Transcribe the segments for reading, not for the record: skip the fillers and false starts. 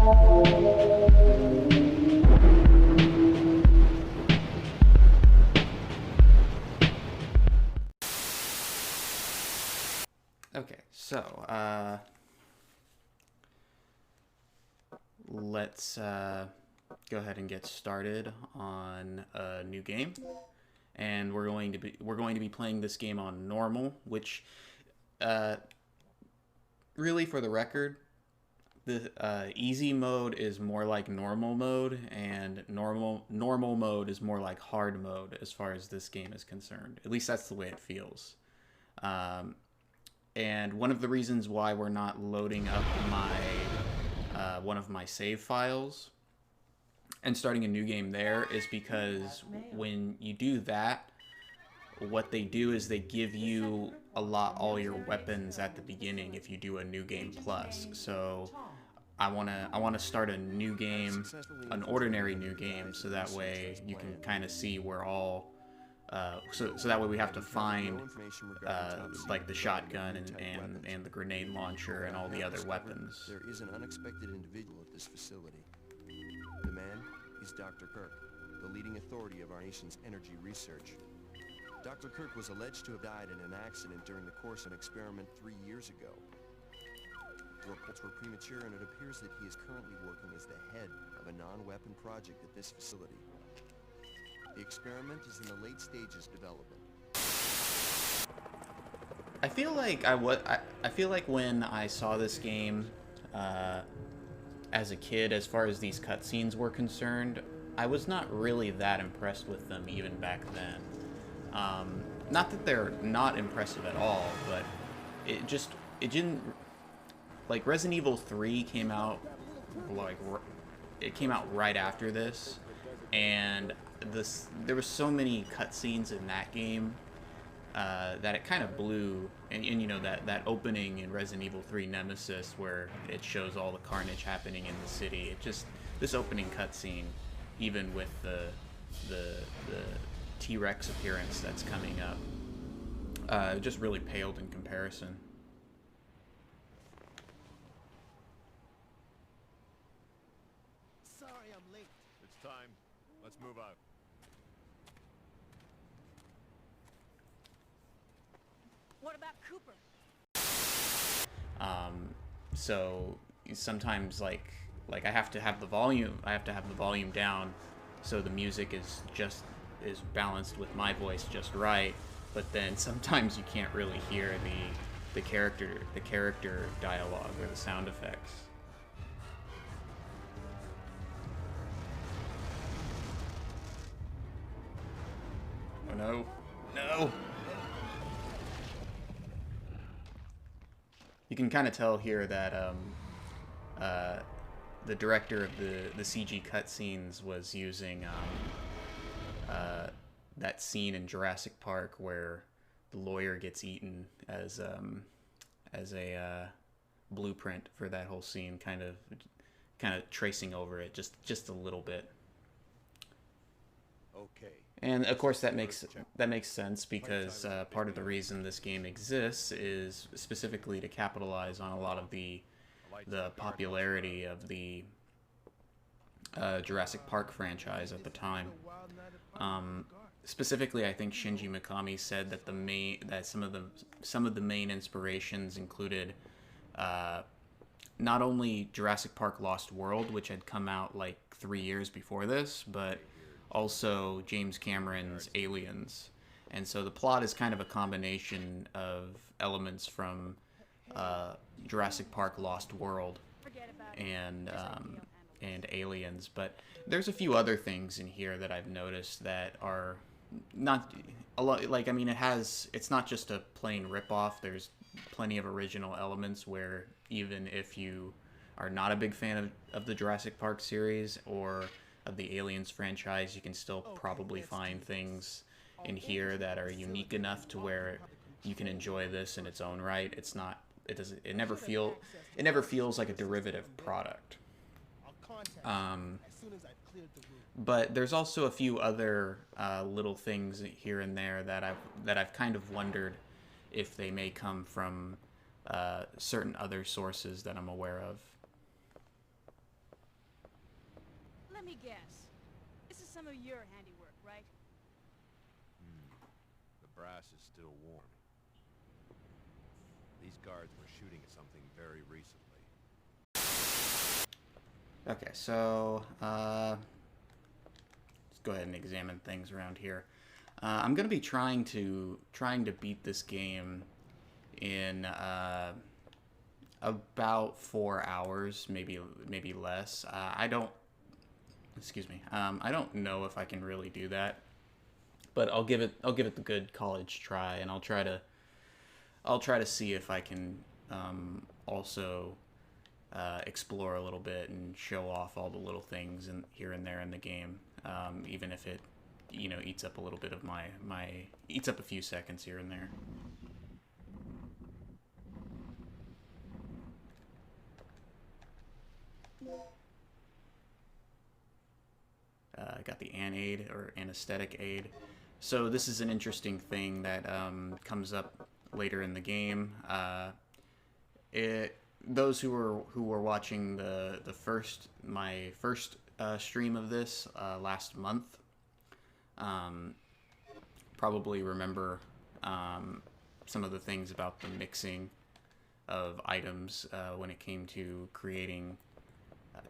Okay, so, let's go ahead and get started on a new game. And we're going to be playing this game on normal, which really, for the record, the easy mode is more like normal mode, and normal mode is more like hard mode as far as this game is concerned. At least that's the way it feels. And one of the reasons why we're not loading up my one of my save files and starting a new game there is because when you do that, what they do is they give you all your weapons at the beginning if you do a new game plus. So I wanna start a new game, an ordinary new game, so that way you can kind of see where all so that way we have to find like the shotgun and the grenade launcher and all the other weapons. There is an unexpected individual at this facility. The man is Dr. Kirk, the leading authority of our nation's energy research. Dr. Kirk was alleged to have died in an accident during the course of an experiment 3 years ago. The reports were premature, and it appears that he is currently working as the head of a non-weapon project at this facility. The experiment is in the late stages of development. I feel like when I saw this game as a kid, as far as these cutscenes were concerned, I was not really that impressed with them even back then. Not that they're not impressive at all, but it didn't, like, Resident Evil 3 came out, like, it came out right after this, and there were so many cutscenes in that game that it kind of blew, and you know, that opening in Resident Evil 3 Nemesis where it shows all the carnage happening in the city, this opening cutscene, even with the T-Rex appearance that's coming up, just really paled in comparison. Sorry I'm late. It's time. Let's move out. What about Cooper? So sometimes like I have to have the volume down so the music is balanced with my voice just right, but then sometimes you can't really hear the character dialogue or the sound effects. Oh no. No. You can kind of tell here that the director of the CG cutscenes was using that scene in Jurassic Park where the lawyer gets eaten as a blueprint for that whole scene, kind of tracing over it just a little bit. Okay. And of course that makes sense because part of the reason this game exists is specifically to capitalize on a lot of the popularity of the Jurassic Park franchise at the time. Specifically, I think Shinji Mikami said that some of the main inspirations included not only Jurassic Park Lost World, which had come out like 3 years before this, but also James Cameron's Aliens. And so the plot is kind of a combination of elements from Jurassic Park Lost World and Aliens. But there's a few other things in here that I've noticed that are not a lot. Like, I mean, it's not just a plain ripoff. There's plenty of original elements where even if you are not a big fan of the Jurassic Park series or of the Aliens franchise, you can still probably find things in here that are unique enough to where you can enjoy this in its own right. It never feels like a derivative product. But there's also a few other little things here and there that I've kind of wondered if they may come from certain other sources that I'm aware of. Let me guess. This is some of your handiwork, right? The brass is still warm. These guards were shooting at something very recently. Okay, so let's go ahead and examine things around here. I'm gonna be trying to beat this game in about 4 hours, maybe less. I don't know if I can really do that, but I'll give it the good college try, and I'll try to see if I can also explore a little bit and show off all the little things here and there in the game, even if it eats up a little bit of eats up a few seconds here and there. I got the aid or anesthetic aid. So this is an interesting thing that comes up later in the game. Those who were watching my first stream of this last month probably remember some of the things about the mixing of items when it came to creating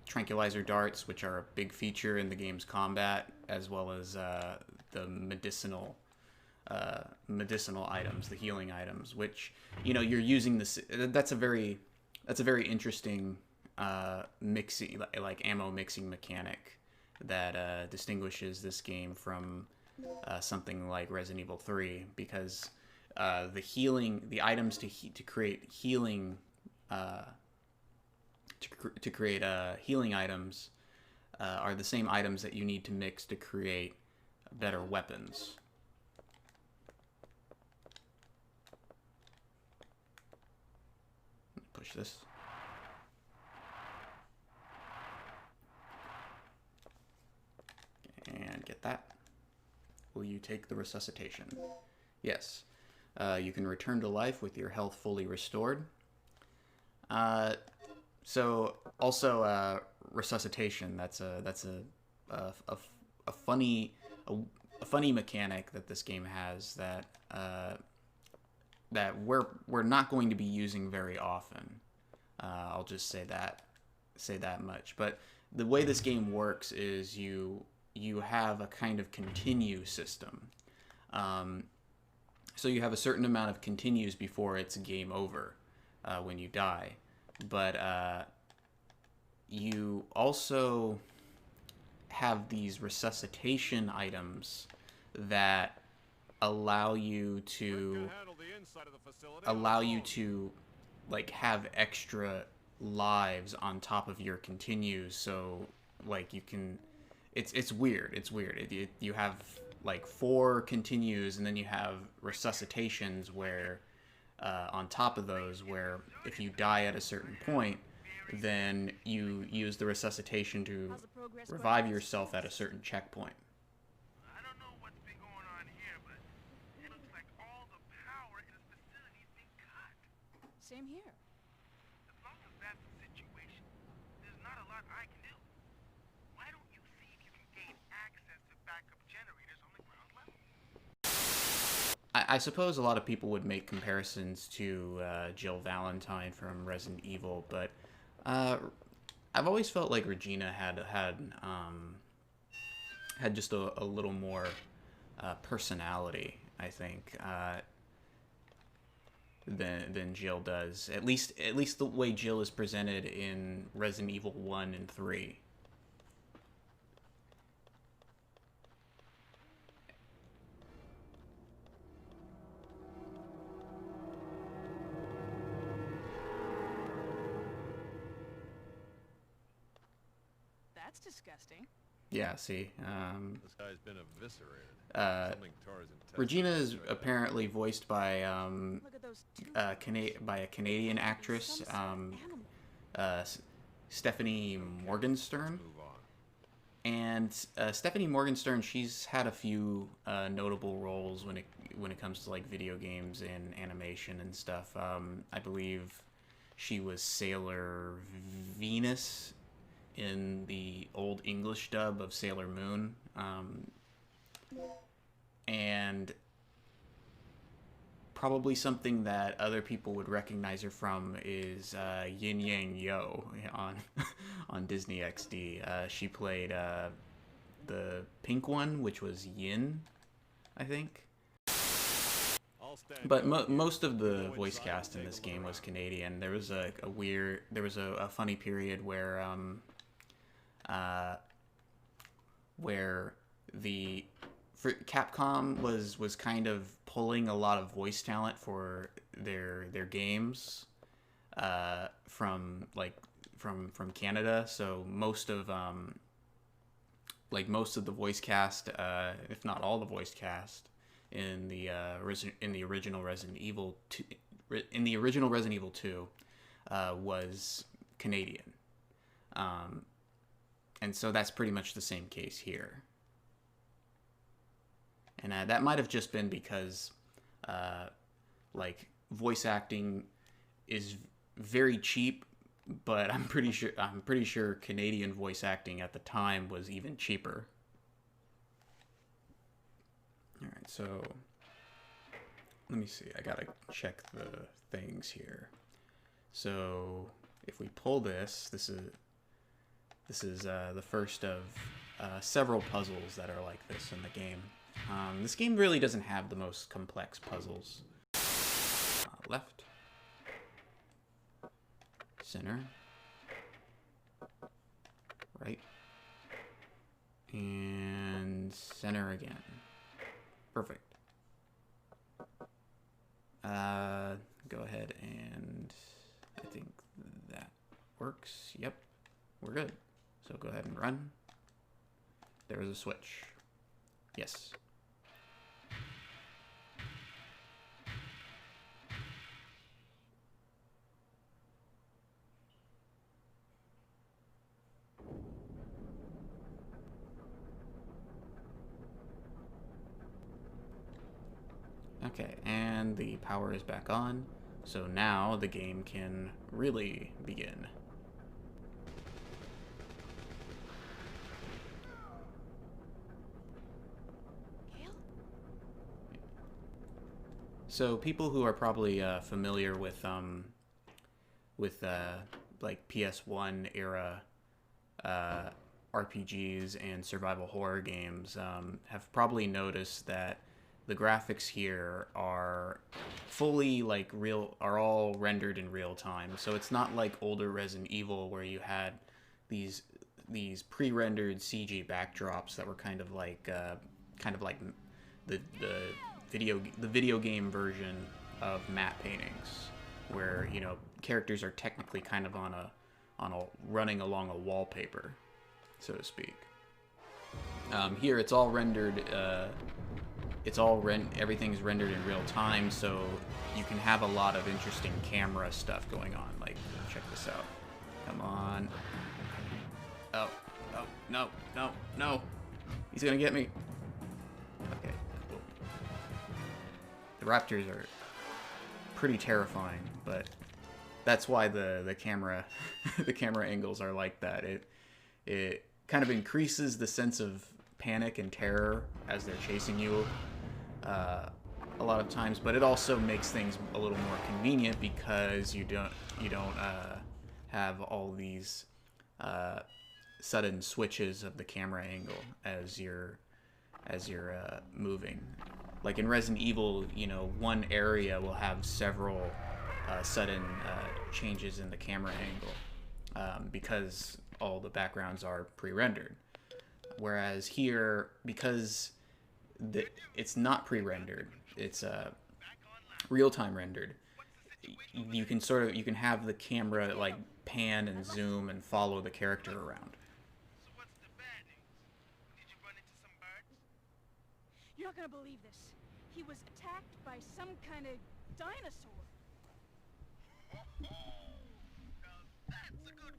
tranquilizer darts, which are a big feature in the game's combat, as well as the medicinal items, the healing items, which you're using this. That's a very interesting mixing, like ammo mixing mechanic that distinguishes this game from something like Resident Evil 3, because the items to create healing healing items are the same items that you need to mix to create better weapons. Push this. And get that. Will you take the resuscitation? Yes. You can return to life with your health fully restored. So also resuscitation. That's a funny mechanic that this game has that that we're not going to be using very often. I'll just say that much. But the way this game works is you have a kind of continue system. So you have a certain amount of continues before it's game over when you die. But you also have these resuscitation items that allow you to like have extra lives on top of your continues. So like you can, it's weird. You have like 4 continues, and then you have resuscitations where on top of those, where if you die at a certain point, then you use the resuscitation to revive yourself at a certain checkpoint. I don't know what's been going on here, but it looks like all the power in this facility has been cut. Same here. As long as that's the situation, there's not a lot I can do. Why don't you see if you can gain access to backup generators on the ground level? I suppose a lot of people would make comparisons to Jill Valentine from Resident Evil, but I've always felt like Regina had just a little more personality, I think, than Jill does. At least the way Jill is presented in Resident Evil 1 and 3. That's disgusting. Yeah, see. This guy's been eviscerated. Something tore his intestines. Regina is apparently voiced by Look at those two by a Canadian actress, some sort of animal. Stephanie Morgenstern. Move on. And Stephanie Morgenstern, she's had a few notable roles when it comes to like video games and animation and stuff. I believe she was Sailor Venus in the old English dub of Sailor Moon. And probably something that other people would recognize her from is Yin Yang Yo on on Disney XD. She played the pink one, which was Yin, I think. But most of the voice cast in this game was Canadian. There was a funny period where Capcom was kind of pulling a lot of voice talent for their games from Canada. So most of the voice cast, if not all the voice cast in the original Resident Evil 2 was Canadian. And so that's pretty much the same case here. And that might have just been because, voice acting is very cheap, but I'm pretty sure Canadian voice acting at the time was even cheaper. All right, so let me see. I gotta check the things here. So if we pull this is the first of several puzzles that are like this in the game. This game really doesn't have the most complex puzzles. Left, center, right, and center again. Perfect. Go ahead and I think that works. Yep, we're good. So go ahead and run. There's a switch. Yes. Okay, and the power is back on, so now the game can really begin. So people who are probably familiar with like PS1 era RPGs and survival horror games have probably noticed that the graphics here are fully are all rendered in real time. So it's not like older Resident Evil where you had these pre-rendered CG backdrops that were kind of like the video game version of matte paintings, where characters are technically kind of on a running along a wallpaper, so to speak. Here it's all rendered. Everything's rendered in real time, so you can have a lot of interesting camera stuff going on. Like, check this out. Come on. Oh, no. He's gonna get me. Okay, cool. The raptors are pretty terrifying, but that's why the camera the camera angles are like that. It kind of increases the sense of panic and terror as they're chasing you a lot of times, but it also makes things a little more convenient because you don't have all these sudden switches of the camera angle as you're moving. Like in Resident Evil, one area will have several sudden changes in the camera angle because all the backgrounds are pre-rendered. Whereas here, because it's not pre-rendered, it's real-time rendered, you can have the camera like pan and zoom and follow the character around. So what's the bad news? Did you run into some birds? You're not gonna believe this. He was attacked by some kind of dinosaur. Now that's a good